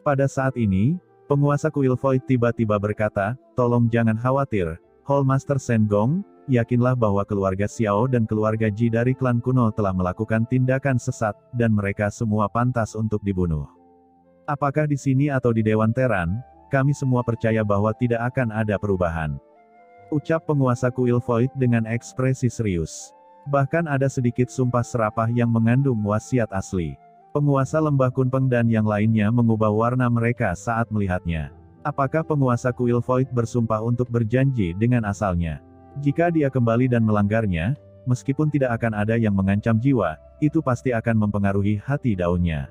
Pada saat ini, penguasa kuil Void tiba-tiba berkata, "Tolong jangan khawatir, Hall Master Shen Gong, yakinlah bahwa keluarga Xiao dan keluarga Ji dari klan kuno telah melakukan tindakan sesat, dan mereka semua pantas untuk dibunuh. Apakah di sini atau di Dewan Teran, kami semua percaya bahwa tidak akan ada perubahan," ucap penguasa kuil Void dengan ekspresi serius. Bahkan ada sedikit sumpah serapah yang mengandung wasiat asli. Penguasa Lembah Kunpeng dan yang lainnya mengubah warna mereka saat melihatnya. Apakah penguasa kuil Void bersumpah untuk berjanji dengan asalnya? Jika dia kembali dan melanggarnya, meskipun tidak akan ada yang mengancam jiwa, itu pasti akan mempengaruhi hati daunnya.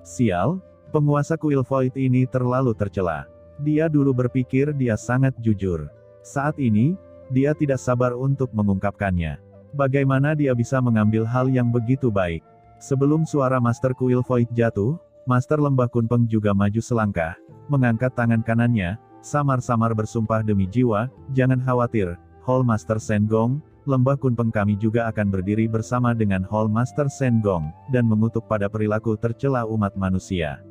Sial, penguasa kuil Void ini terlalu tercela. Dia dulu berpikir dia sangat jujur. Saat ini, dia tidak sabar untuk mengungkapkannya. Bagaimana dia bisa mengambil hal yang begitu baik? Sebelum suara Master Kuil Void jatuh, Master Lembah Kunpeng juga maju selangkah, mengangkat tangan kanannya, samar-samar bersumpah demi jiwa, "Jangan khawatir, Hall Master Shen Gong, Lembah Kunpeng kami juga akan berdiri bersama dengan Hall Master Shen Gong, dan mengutuk pada perilaku tercela umat manusia.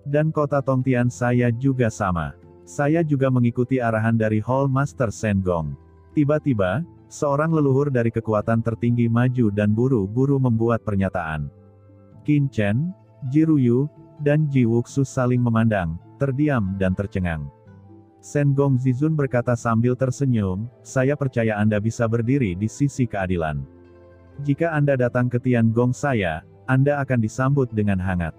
Dan kota Tongtian saya juga sama. Saya juga mengikuti arahan dari Hall Master Shen Gong." Tiba-tiba, seorang leluhur dari kekuatan tertinggi maju dan buru-buru membuat pernyataan. Qin Chen, Ji Ruyu, dan Ji Wuxu saling memandang, terdiam dan tercengang. Shen Gong Zizun berkata sambil tersenyum, "Saya percaya Anda bisa berdiri di sisi keadilan. Jika Anda datang ke Tiangong saya, Anda akan disambut dengan hangat."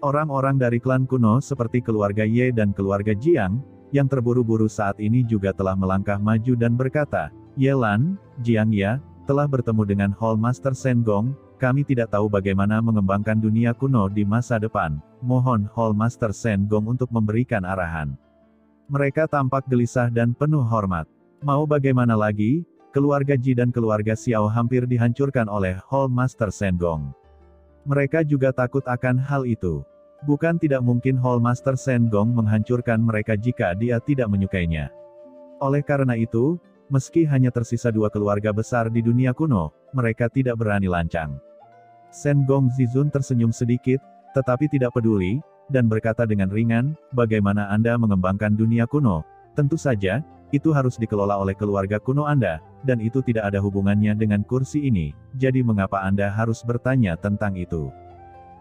Orang-orang dari klan kuno seperti keluarga Ye dan keluarga Jiang, yang terburu-buru saat ini juga telah melangkah maju dan berkata, "Ye Lan, Jiang Ya, telah bertemu dengan Hall Master Shen Gong, kami tidak tahu bagaimana mengembangkan dunia kuno di masa depan, mohon Hall Master Shen Gong untuk memberikan arahan." Mereka tampak gelisah dan penuh hormat. Mau bagaimana lagi, keluarga Ji dan keluarga Xiao hampir dihancurkan oleh Hall Master Shen Gong. Mereka juga takut akan hal itu. Bukan tidak mungkin Hall Master Shen Gong menghancurkan mereka jika dia tidak menyukainya. Oleh karena itu, meski hanya tersisa dua keluarga besar di dunia kuno, mereka tidak berani lancang. Shen Gong Zizun tersenyum sedikit, tetapi tidak peduli, dan berkata dengan ringan, "Bagaimana Anda mengembangkan dunia kuno? Tentu saja, itu harus dikelola oleh keluarga kuno Anda, dan itu tidak ada hubungannya dengan kursi ini, jadi mengapa Anda harus bertanya tentang itu?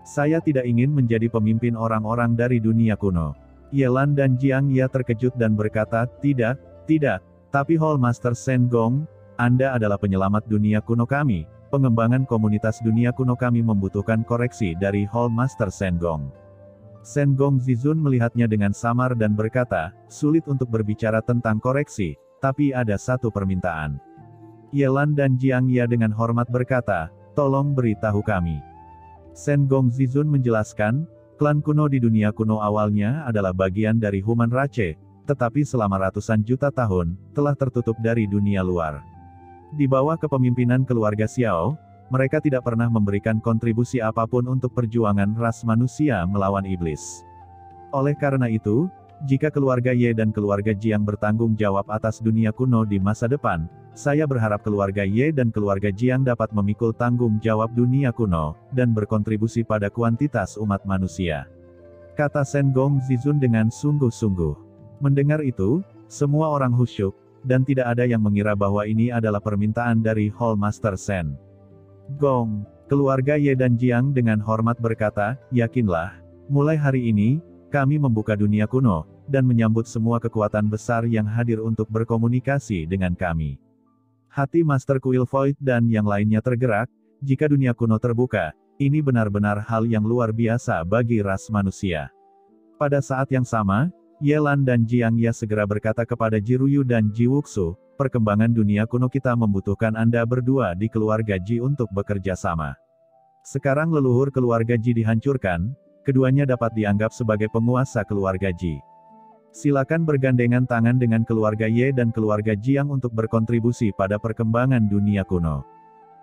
Saya tidak ingin menjadi pemimpin orang-orang dari dunia kuno." Ye Lan dan Jiang Ya terkejut dan berkata, "Tidak, tidak. Tapi Hall Master Shen Gong, Anda adalah penyelamat dunia kuno kami. Pengembangan komunitas dunia kuno kami membutuhkan koreksi dari Hall Master Shen Gong." Shen Gong Zizun melihatnya dengan samar dan berkata, "Sulit untuk berbicara tentang koreksi, tapi ada satu permintaan." Ye Lan dan Jiang Ya dengan hormat berkata, "Tolong beritahu kami." Shen Gong Zizun menjelaskan, klan kuno di dunia kuno awalnya adalah bagian dari Human Rache, tetapi selama ratusan juta tahun, telah tertutup dari dunia luar. Di bawah kepemimpinan keluarga Xiao, mereka tidak pernah memberikan kontribusi apapun untuk perjuangan ras manusia melawan iblis. Oleh karena itu, jika keluarga Ye dan keluarga Jiang bertanggung jawab atas dunia kuno di masa depan, saya berharap keluarga Ye dan keluarga Jiang dapat memikul tanggung jawab dunia kuno, dan berkontribusi pada kuantitas umat manusia," kata Shen Gong Zizun dengan sungguh-sungguh. Mendengar itu, semua orang khusyuk, dan tidak ada yang mengira bahwa ini adalah permintaan dari Hall Master Shen Gong. Keluarga Ye dan Jiang dengan hormat berkata, "Yakinlah, mulai hari ini, kami membuka dunia kuno, dan menyambut semua kekuatan besar yang hadir untuk berkomunikasi dengan kami." Hati Master Kuil Void dan yang lainnya tergerak, jika dunia kuno terbuka, ini benar-benar hal yang luar biasa bagi ras manusia. Pada saat yang sama, Ye Lan dan Jiang Ya segera berkata kepada Ji Ruyu dan Ji Wuxu, "Perkembangan dunia kuno kita membutuhkan Anda berdua di keluarga Ji untuk bekerja sama. Sekarang leluhur keluarga Ji dihancurkan, keduanya dapat dianggap sebagai penguasa keluarga Ji. Silakan bergandengan tangan dengan keluarga Ye dan keluarga Jiang untuk berkontribusi pada perkembangan dunia kuno,"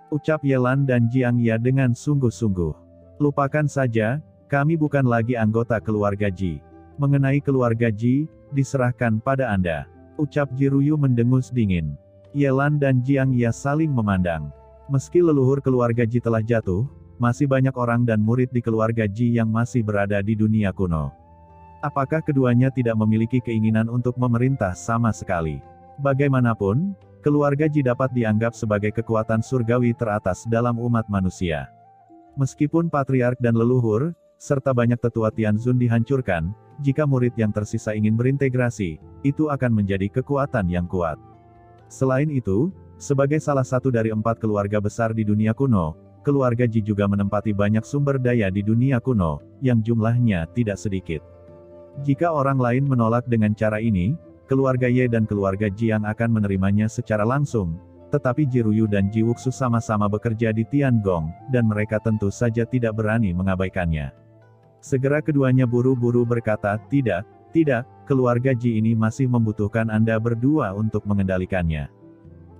ucap Ye Lan dan Jiang Ya dengan sungguh-sungguh. "Lupakan saja, kami bukan lagi anggota keluarga Ji. Mengenai keluarga Ji, diserahkan pada Anda," ucap Ji Ruyu mendengus dingin. Ye Lan dan Jiang Ya saling memandang. Meski leluhur keluarga Ji telah jatuh, masih banyak orang dan murid di keluarga Ji yang masih berada di dunia kuno. Apakah keduanya tidak memiliki keinginan untuk memerintah sama sekali? Bagaimanapun, keluarga Ji dapat dianggap sebagai kekuatan surgawi teratas dalam umat manusia. Meskipun patriark dan leluhur, serta banyak tetua Tianzun dihancurkan, jika murid yang tersisa ingin berintegrasi, itu akan menjadi kekuatan yang kuat. Selain itu, sebagai salah satu dari 4 keluarga besar di dunia kuno, keluarga Ji juga menempati banyak sumber daya di dunia kuno, yang jumlahnya tidak sedikit. Jika orang lain menolak dengan cara ini, keluarga Ye dan keluarga Jiang akan menerimanya secara langsung, tetapi Ji Ruyu dan Ji Wuxu sama-sama bekerja di Tiangong, dan mereka tentu saja tidak berani mengabaikannya. Segera keduanya buru-buru berkata, tidak, keluarga Ji ini masih membutuhkan Anda berdua untuk mengendalikannya.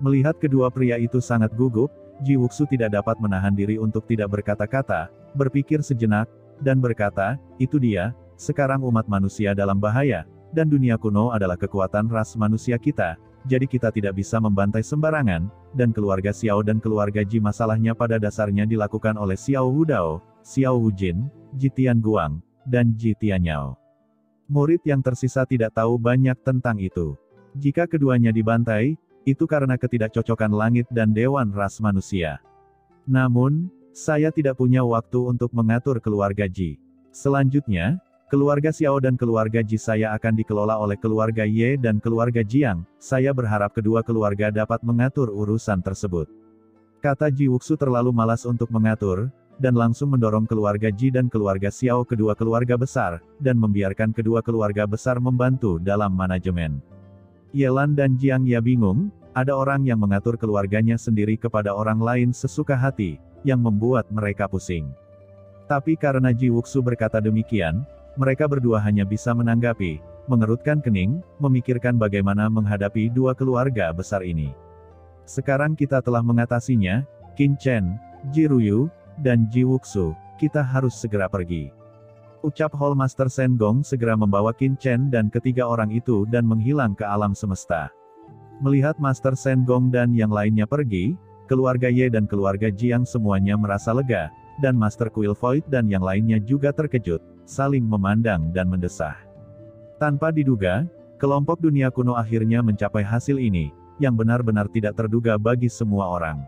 Melihat kedua pria itu sangat gugup, Ji Wuxu tidak dapat menahan diri untuk tidak berkata-kata, berpikir sejenak, dan berkata, itu dia, sekarang umat manusia dalam bahaya, dan dunia kuno adalah kekuatan ras manusia kita, jadi kita tidak bisa membantai sembarangan, dan keluarga Xiao dan keluarga Ji masalahnya pada dasarnya dilakukan oleh Xiao Hudao, Xiao Hujin, Ji Tianguang, dan Ji Tianyao. Murid yang tersisa tidak tahu banyak tentang itu. Jika keduanya dibantai, itu karena ketidakcocokan langit dan dewan ras manusia. Namun, saya tidak punya waktu untuk mengatur keluarga Ji. Selanjutnya, keluarga Xiao dan keluarga Ji saya akan dikelola oleh keluarga Ye dan keluarga Jiang, saya berharap kedua keluarga dapat mengatur urusan tersebut. Kata Ji Wuxu terlalu malas untuk mengatur, dan langsung mendorong keluarga Ji dan keluarga Xiao kedua keluarga besar, dan membiarkan kedua keluarga besar membantu dalam manajemen. Yelan dan Jiang ya bingung, ada orang yang mengatur keluarganya sendiri kepada orang lain sesuka hati, yang membuat mereka pusing. Tapi karena Ji Wuxu berkata demikian, mereka berdua hanya bisa menanggapi, mengerutkan kening, memikirkan bagaimana menghadapi dua keluarga besar ini. Sekarang kita telah mengatasinya, Qin Chen, Ji Ruyu, dan Ji Wuxu, kita harus segera pergi. Ucap Hall Master Shen Gong segera membawa Qin Chen dan ketiga orang itu dan menghilang ke alam semesta. Melihat Master Shen Gong dan yang lainnya pergi, keluarga Ye dan keluarga Jiang semuanya merasa lega, dan Master Kuil Void dan yang lainnya juga terkejut, saling memandang dan mendesah. Tanpa diduga, kelompok dunia kuno akhirnya mencapai hasil ini, yang benar-benar tidak terduga bagi semua orang.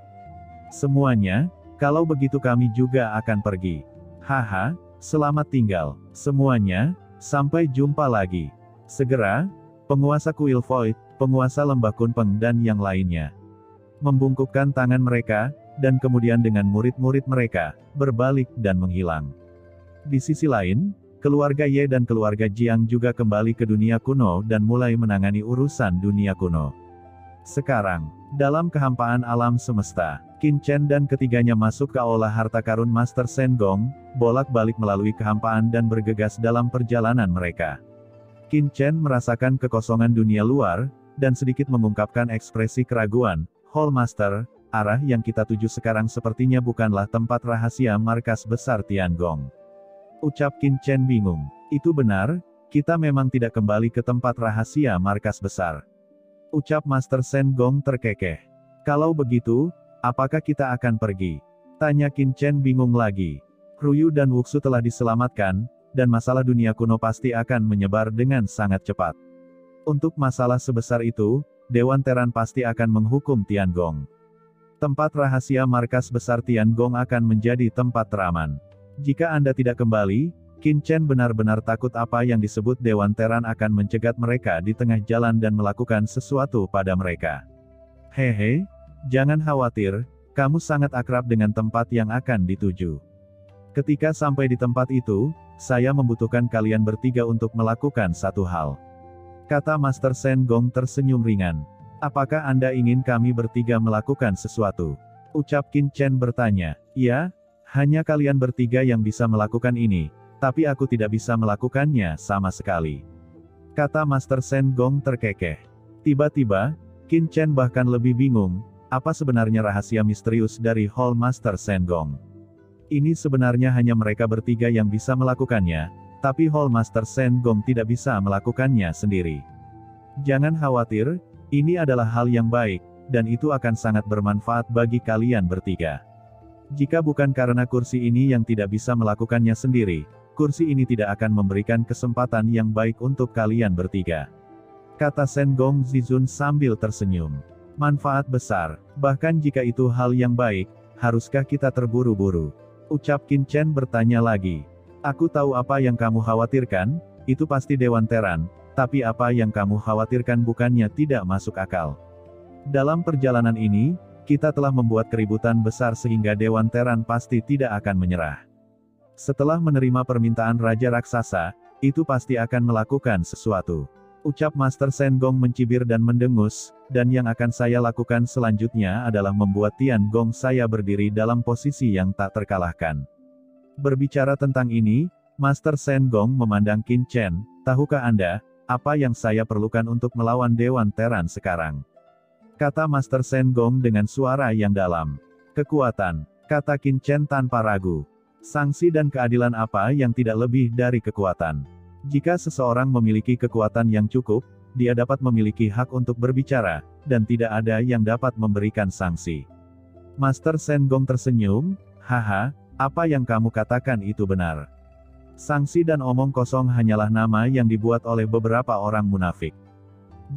Semuanya, kalau begitu kami juga akan pergi. Haha, selamat tinggal, semuanya, sampai jumpa lagi. Segera, penguasa Kuil Void, penguasa Lembah Kunpeng dan yang lainnya membungkukkan tangan mereka, dan kemudian dengan murid-murid mereka, berbalik dan menghilang. Di sisi lain, keluarga Ye dan keluarga Jiang juga kembali ke dunia kuno dan mulai menangani urusan dunia kuno. Sekarang, dalam kehampaan alam semesta, Qin Chen dan ketiganya masuk ke aula harta karun Master Shen Gong, bolak-balik melalui kehampaan dan bergegas dalam perjalanan mereka. Qin Chen merasakan kekosongan dunia luar, dan sedikit mengungkapkan ekspresi keraguan, Hall Master, arah yang kita tuju sekarang sepertinya bukanlah tempat rahasia markas besar Tiangong. Ucap Qin Chen bingung. Itu benar, kita memang tidak kembali ke tempat rahasia markas besar. Ucap Master Shen Gong terkekeh. Kalau begitu, apakah kita akan pergi? Tanya Qin Chen bingung lagi. Ruyu dan Wuxu telah diselamatkan, dan masalah dunia kuno pasti akan menyebar dengan sangat cepat. Untuk masalah sebesar itu, Dewan Teran pasti akan menghukum Tiangong. Tempat rahasia markas besar Tiangong akan menjadi tempat teraman. Jika Anda tidak kembali, Qin Chen benar-benar takut apa yang disebut Dewan Teran akan mencegat mereka di tengah jalan dan melakukan sesuatu pada mereka. Hehe, jangan khawatir, kamu sangat akrab dengan tempat yang akan dituju. Ketika sampai di tempat itu, saya membutuhkan kalian bertiga untuk melakukan satu hal. Kata Master Shen Gong tersenyum ringan. Apakah Anda ingin kami bertiga melakukan sesuatu? Ucap Qin Chen bertanya. Ya, hanya kalian bertiga yang bisa melakukan ini, tapi aku tidak bisa melakukannya sama sekali. Kata Master Shen Gong terkekeh. Tiba-tiba, Qin Chen bahkan lebih bingung, apa sebenarnya rahasia misterius dari Hall Master Shen Gong. Ini sebenarnya hanya mereka bertiga yang bisa melakukannya, tapi Hall Master Shen Gong tidak bisa melakukannya sendiri. Jangan khawatir, ini adalah hal yang baik, dan itu akan sangat bermanfaat bagi kalian bertiga. Jika bukan karena kursi ini yang tidak bisa melakukannya sendiri, kursi ini tidak akan memberikan kesempatan yang baik untuk kalian bertiga. Kata Shen Gong Zizun sambil tersenyum. Manfaat besar, bahkan jika itu hal yang baik, haruskah kita terburu-buru? Ucap Qin Chen bertanya lagi. Aku tahu apa yang kamu khawatirkan, itu pasti Dewan Teran, tapi apa yang kamu khawatirkan bukannya tidak masuk akal. Dalam perjalanan ini, kita telah membuat keributan besar sehingga Dewan Teran pasti tidak akan menyerah. Setelah menerima permintaan Raja Raksasa, itu pasti akan melakukan sesuatu. Ucap Master Shen Gong mencibir dan mendengus, dan yang akan saya lakukan selanjutnya adalah membuat Tian Gong saya berdiri dalam posisi yang tak terkalahkan. Berbicara tentang ini, Master Shen Gong memandang Qin Chen, tahukah Anda, apa yang saya perlukan untuk melawan Dewan Teran sekarang? Kata Master Shen Gong dengan suara yang dalam. Kekuatan, kata Qin Chen tanpa ragu. Sanksi dan keadilan apa yang tidak lebih dari kekuatan. Jika seseorang memiliki kekuatan yang cukup, dia dapat memiliki hak untuk berbicara, dan tidak ada yang dapat memberikan sanksi. Master Shen Gong tersenyum, haha, apa yang kamu katakan itu benar. Sanksi dan omong kosong hanyalah nama yang dibuat oleh beberapa orang munafik.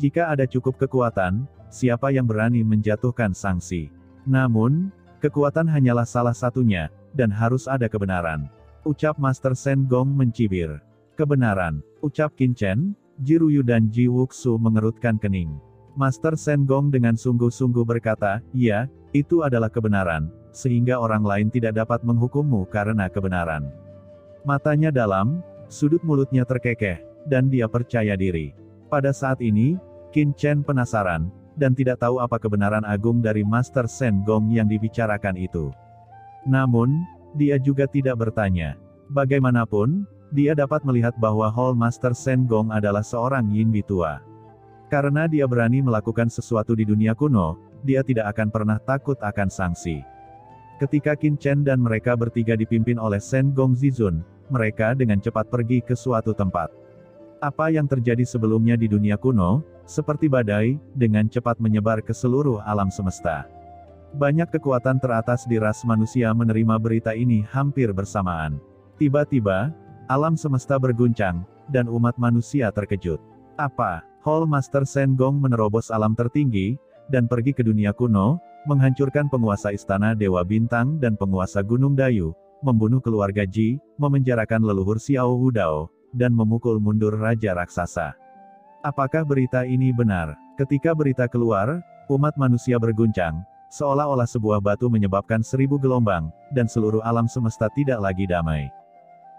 Jika ada cukup kekuatan, siapa yang berani menjatuhkan sanksi? Namun, kekuatan hanyalah salah satunya, dan harus ada kebenaran. Ucap Master Shen Gong mencibir. Kebenaran, ucap Qin Chen, Ji Ruyu dan Ji Wuxu mengerutkan kening. Master Shen Gong dengan sungguh-sungguh berkata, ya, itu adalah kebenaran, sehingga orang lain tidak dapat menghukummu karena kebenaran. Matanya dalam, sudut mulutnya terkekeh, dan dia percaya diri. Pada saat ini, Qin Chen penasaran, dan tidak tahu apa kebenaran agung dari Master Shen Gong yang dibicarakan itu. Namun, dia juga tidak bertanya. Bagaimanapun, dia dapat melihat bahwa Hall Master Shen Gong adalah seorang Yinbi tua. Karena dia berani melakukan sesuatu di dunia kuno, dia tidak akan pernah takut akan sanksi. Ketika Qin Chen dan mereka bertiga dipimpin oleh Shen Gong Zizun, mereka dengan cepat pergi ke suatu tempat. Apa yang terjadi sebelumnya di dunia kuno, seperti badai, dengan cepat menyebar ke seluruh alam semesta. Banyak kekuatan teratas di ras manusia menerima berita ini hampir bersamaan. Tiba-tiba, alam semesta berguncang, dan umat manusia terkejut. Apa? Hall Master Shen Gong menerobos alam tertinggi, dan pergi ke dunia kuno, menghancurkan penguasa istana Dewa Bintang dan penguasa Gunung Dayu, membunuh keluarga Ji, memenjarakan leluhur Xiao Hudao, dan memukul mundur Raja Raksasa. Apakah berita ini benar? Ketika berita keluar, umat manusia berguncang, seolah-olah sebuah batu menyebabkan 1000 gelombang, dan seluruh alam semesta tidak lagi damai.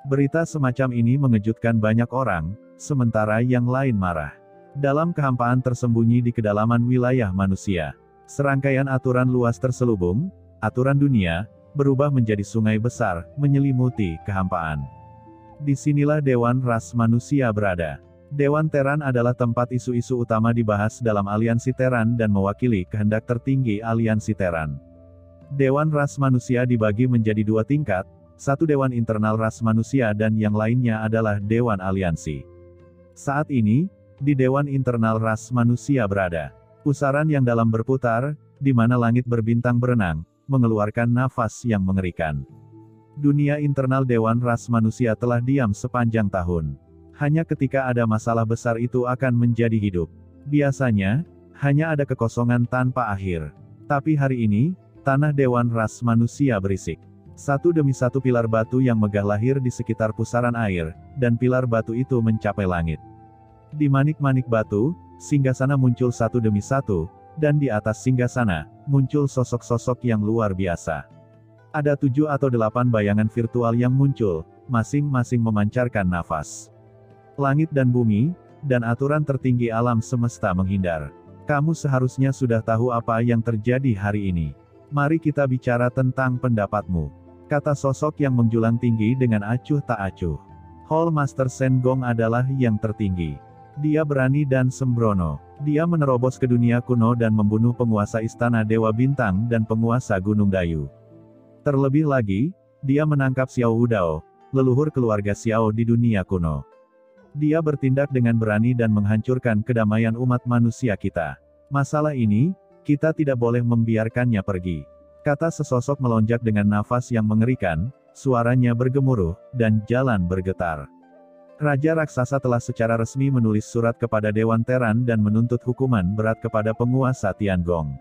Berita semacam ini mengejutkan banyak orang, sementara yang lain marah. Dalam kehampaan tersembunyi di kedalaman wilayah manusia, serangkaian aturan luas terselubung, aturan dunia, berubah menjadi sungai besar, menyelimuti kehampaan. Disinilah Dewan Ras Manusia berada. Dewan Teran adalah tempat isu-isu utama dibahas dalam aliansi Teran dan mewakili kehendak tertinggi aliansi Teran. Dewan Ras Manusia dibagi menjadi dua tingkat, satu Dewan Internal Ras Manusia dan yang lainnya adalah Dewan Aliansi. Saat ini, di Dewan Internal Ras Manusia berada pusaran yang dalam berputar, di mana langit berbintang berenang, mengeluarkan nafas yang mengerikan. Dunia internal Dewan Ras Manusia telah diam sepanjang tahun. Hanya ketika ada masalah besar itu akan menjadi hidup. Biasanya, hanya ada kekosongan tanpa akhir. Tapi hari ini, tanah Dewan Ras Manusia berisik. Satu demi satu pilar batu yang megah lahir di sekitar pusaran air, dan pilar batu itu mencapai langit. Di manik-manik batu, singgasana muncul satu demi satu, dan di atas singgasana, muncul sosok-sosok yang luar biasa. Ada 7 atau 8 bayangan virtual yang muncul, masing-masing memancarkan nafas. Langit dan bumi, dan aturan tertinggi alam semesta menghindar. Kamu seharusnya sudah tahu apa yang terjadi hari ini. Mari kita bicara tentang pendapatmu. Kata sosok yang menjulang tinggi dengan acuh tak acuh. Hall Master Shen Gong adalah yang tertinggi. Dia berani dan sembrono. Dia menerobos ke dunia kuno dan membunuh penguasa istana Dewa Bintang dan penguasa Gunung Dayu. Terlebih lagi, dia menangkap Xiao Hudao, leluhur keluarga Xiao di dunia kuno. Dia bertindak dengan berani dan menghancurkan kedamaian umat manusia kita. Masalah ini, kita tidak boleh membiarkannya pergi. Kata sesosok melonjak dengan nafas yang mengerikan, suaranya bergemuruh, dan jalan bergetar. Raja raksasa telah secara resmi menulis surat kepada Dewan Teran dan menuntut hukuman berat kepada penguasa Tiangong.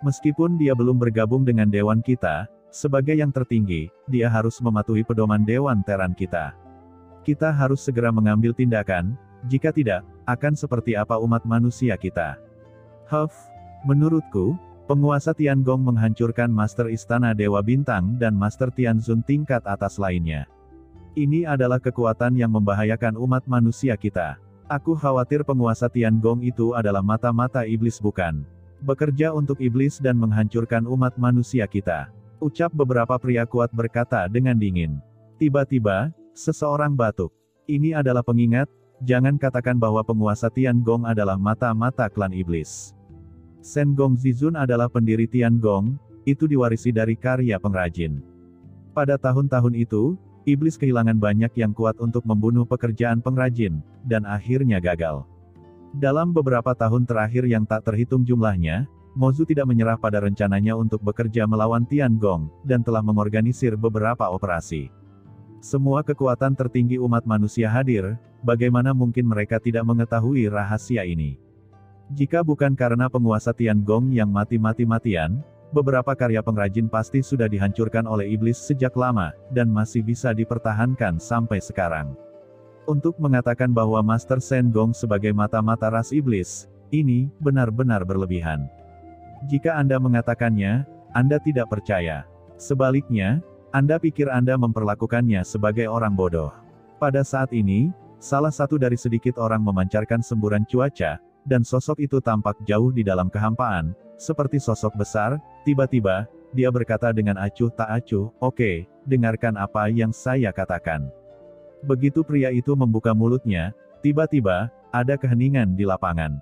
Meskipun dia belum bergabung dengan Dewan kita, sebagai yang tertinggi, dia harus mematuhi pedoman Dewan Teran kita. Kita harus segera mengambil tindakan, jika tidak, akan seperti apa umat manusia kita. Menurutku, penguasa Tiangong menghancurkan Master Istana Dewa Bintang dan Master Tianzun tingkat atas lainnya. Ini adalah kekuatan yang membahayakan umat manusia kita. Aku khawatir penguasa Tiangong itu adalah mata-mata iblis bukan. Bekerja untuk iblis dan menghancurkan umat manusia kita. Ucap beberapa pria kuat berkata dengan dingin. Tiba-tiba, seseorang batuk. Ini adalah pengingat, jangan katakan bahwa penguasa Tiangong adalah mata-mata klan iblis. Shen Gongzizun adalah pendiri Tiangong, itu diwarisi dari karya pengrajin. Pada tahun-tahun itu, iblis kehilangan banyak yang kuat untuk membunuh pekerjaan pengrajin, dan akhirnya gagal. Dalam beberapa tahun terakhir yang tak terhitung jumlahnya, Mozu tidak menyerah pada rencananya untuk bekerja melawan Tiangong, dan telah mengorganisir beberapa operasi. Semua kekuatan tertinggi umat manusia hadir, bagaimana mungkin mereka tidak mengetahui rahasia ini? Jika bukan karena penguasa Tiangong yang mati-mati-matian, beberapa karya pengrajin pasti sudah dihancurkan oleh iblis sejak lama, dan masih bisa dipertahankan sampai sekarang. Untuk mengatakan bahwa Master Shen Gong sebagai mata-mata ras iblis, ini benar-benar berlebihan. Jika Anda mengatakannya, Anda tidak percaya. Sebaliknya, Anda pikir Anda memperlakukannya sebagai orang bodoh. Pada saat ini, salah satu dari sedikit orang memancarkan semburan cuaca, dan sosok itu tampak jauh di dalam kehampaan, seperti sosok besar. Tiba-tiba, dia berkata dengan acuh tak acuh, "Oke, dengarkan apa yang saya katakan." Begitu pria itu membuka mulutnya, tiba-tiba, ada keheningan di lapangan.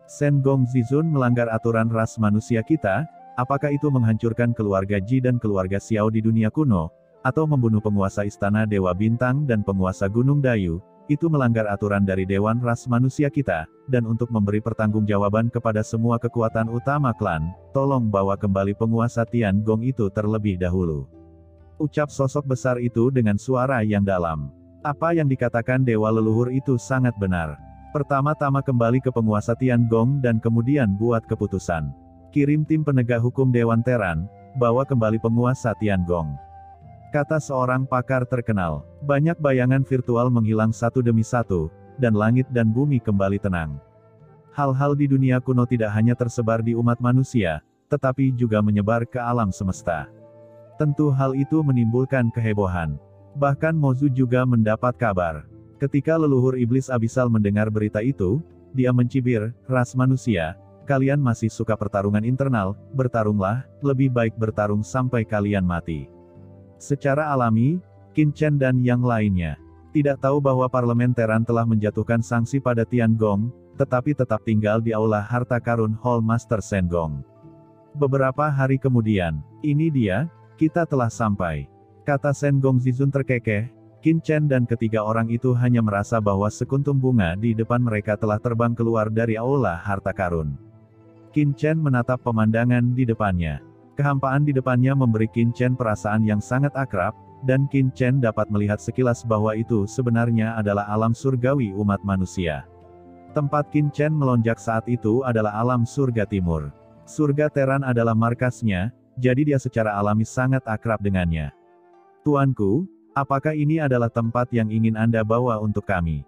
Shen Gongzizun melanggar aturan ras manusia kita, apakah itu menghancurkan keluarga Ji dan keluarga Xiao di dunia kuno, atau membunuh penguasa Istana Dewa Bintang dan penguasa Gunung Dayu, itu melanggar aturan dari Dewan Ras Manusia kita, dan untuk memberi pertanggungjawaban kepada semua kekuatan utama klan, tolong bawa kembali penguasa Tiangong itu terlebih dahulu. Ucap sosok besar itu dengan suara yang dalam. Apa yang dikatakan dewa leluhur itu sangat benar. Pertama-tama kembali ke penguasa Tiangong dan kemudian buat keputusan. Kirim tim penegak hukum Dewan Teran, bawa kembali penguasa Tiangong. Kata seorang pakar terkenal, banyak bayangan virtual menghilang satu demi satu, dan langit dan bumi kembali tenang. Hal-hal di dunia kuno tidak hanya tersebar di umat manusia, tetapi juga menyebar ke alam semesta. Tentu hal itu menimbulkan kehebohan. Bahkan Mozu juga mendapat kabar. Ketika leluhur iblis abisal mendengar berita itu, dia mencibir, "Ras manusia, kalian masih suka pertarungan internal, bertarunglah, lebih baik bertarung sampai kalian mati." Secara alami, Qin Chen dan yang lainnya tidak tahu bahwa parlemen Teran telah menjatuhkan sanksi pada Tiangong, tetapi tetap tinggal di aula harta karun Hall Master Shen Gong. Beberapa hari kemudian, "Ini dia, kita telah sampai," kata Shen Gongzizun terkekeh. Qin Chen dan ketiga orang itu hanya merasa bahwa sekuntum bunga di depan mereka telah terbang keluar dari aula harta karun. Qin Chen menatap pemandangan di depannya. Kehampaan di depannya memberi Qin Chen perasaan yang sangat akrab, dan Qin Chen dapat melihat sekilas bahwa itu sebenarnya adalah alam surgawi umat manusia. Tempat Qin Chen melonjak saat itu adalah alam surga timur. Surga Teran adalah markasnya, jadi dia secara alami sangat akrab dengannya. "Tuanku, apakah ini adalah tempat yang ingin Anda bawa untuk kami?"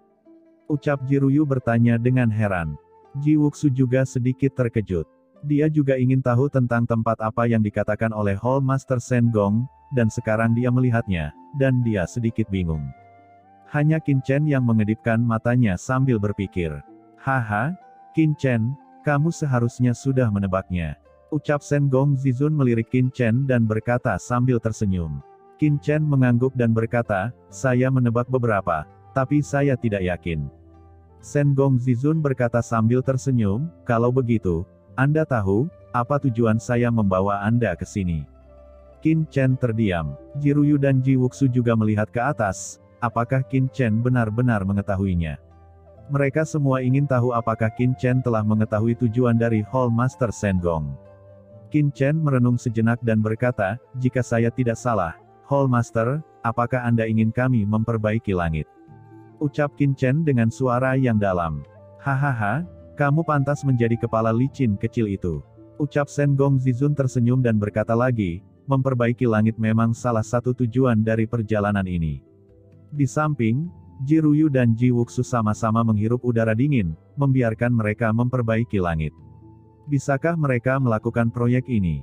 Ucap Jiruyu bertanya dengan heran. Ji Wuxu juga sedikit terkejut. Dia juga ingin tahu tentang tempat apa yang dikatakan oleh Hall Master Shen Gong, dan sekarang dia melihatnya, dan dia sedikit bingung. Hanya Qin Chen yang mengedipkan matanya sambil berpikir. "Haha, Qin Chen, kamu seharusnya sudah menebaknya." Ucap Shen Gongzizun melirik Qin Chen dan berkata sambil tersenyum. Qin Chen mengangguk dan berkata, "Saya menebak beberapa, tapi saya tidak yakin." Shen Gongzizun berkata sambil tersenyum, "Kalau begitu, Anda tahu, apa tujuan saya membawa Anda ke sini?" Qin Chen terdiam. Jiruyu dan Ji Wuxu juga melihat ke atas, apakah Qin Chen benar-benar mengetahuinya. Mereka semua ingin tahu apakah Qin Chen telah mengetahui tujuan dari Hall Master Shen Gong. Qin Chen merenung sejenak dan berkata, "Jika saya tidak salah, Hall Master, apakah Anda ingin kami memperbaiki langit? Ucap Qin Chen dengan suara yang dalam. Hahaha, kamu pantas menjadi kepala licin kecil itu. Ucap Shen Gong Zizun tersenyum dan berkata lagi, memperbaiki langit memang salah satu tujuan dari perjalanan ini. Di samping, Ji Ruyu dan Ji Wuxu sama-sama menghirup udara dingin, membiarkan mereka memperbaiki langit. Bisakah mereka melakukan proyek ini?